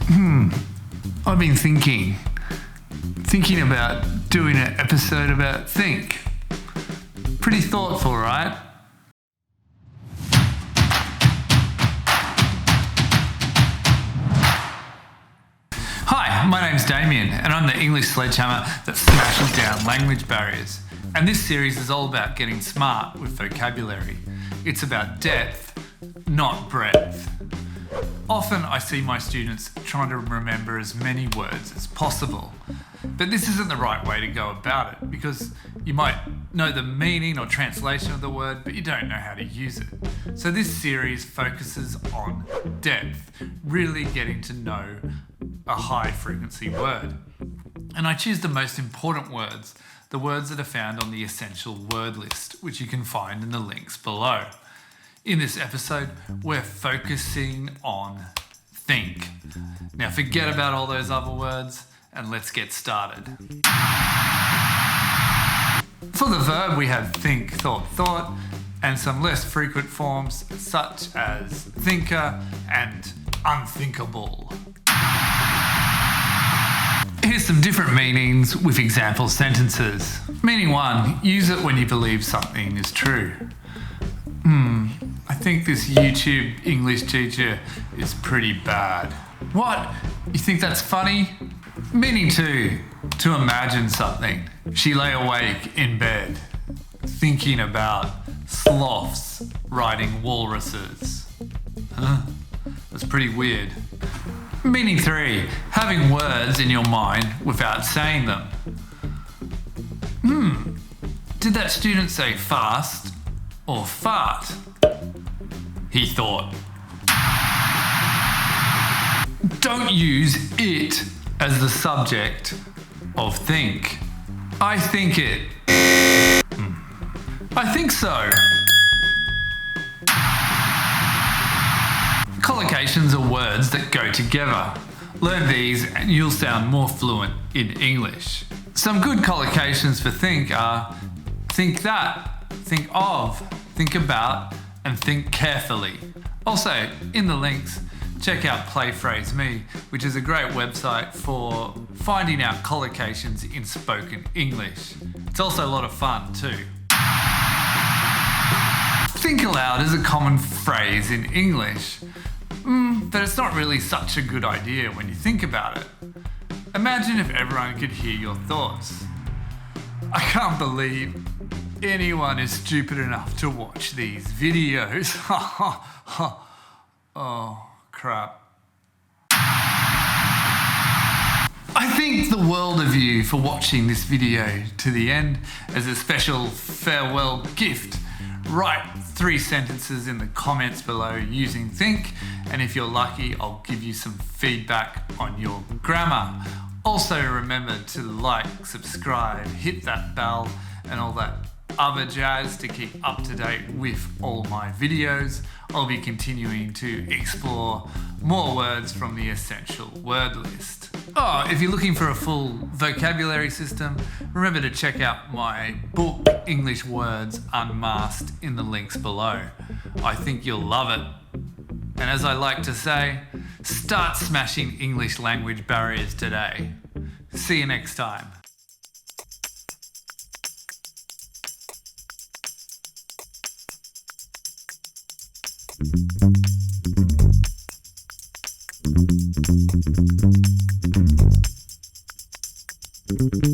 I've been thinking about doing an episode about think. Pretty thoughtful, right? Hi, my name's Damien, and I'm the English sledgehammer that smashes down language barriers. And this series is all about getting smart with vocabulary. It's about depth, not breadth. Often I see my students trying to remember as many words as possible, but this isn't the right way to go about it, because you might know the meaning or translation of the word, but you don't know how to use it. So this series focuses on depth, really getting to know a high frequency word. And I choose the most important words, the words that are found on the essential word list, which you can find in the links below. In this episode, we're focusing on think. Now forget about all those other words and let's get started. For the verb, we have think, thought, and some less frequent forms such as thinker and unthinkable. Here's some different meanings with example sentences. Meaning 1, use it when you believe something is true. I think this YouTube English teacher is pretty bad. What? You think that's funny? Meaning 2, to imagine something. She lay awake in bed, thinking about sloths riding walruses. That's pretty weird. Meaning 3, having words in your mind without saying them. Did that student say fast or fart? He thought. Don't use it as the subject of think. I think it. I think so. Collocations are words that go together. Learn these and you'll sound more fluent in English. Some good collocations for think are think that, think of, think about, and think carefully. Also, in the links, check out PlayphraseMe, which is a great website for finding out collocations in spoken English. It's also a lot of fun too. Think aloud is a common phrase in English, but it's not really such a good idea when you think about it. Imagine if everyone could hear your thoughts. I can't believe anyone is stupid enough to watch these videos. Oh, crap. I thank the world of you for watching this video to the end. As a special farewell gift, write 3 sentences in the comments below using think, and if you're lucky, I'll give you some feedback on your grammar. Also remember to like, subscribe, hit that bell, and all that other jazz to keep up to date with all my videos. I'll be continuing to explore more words from the essential word list. If you're looking for a full vocabulary system, remember to check out my book, English Words Unmasked, in the links below. I think you'll love it. And as I like to say, start smashing English language barriers today. See you next time. Thank you.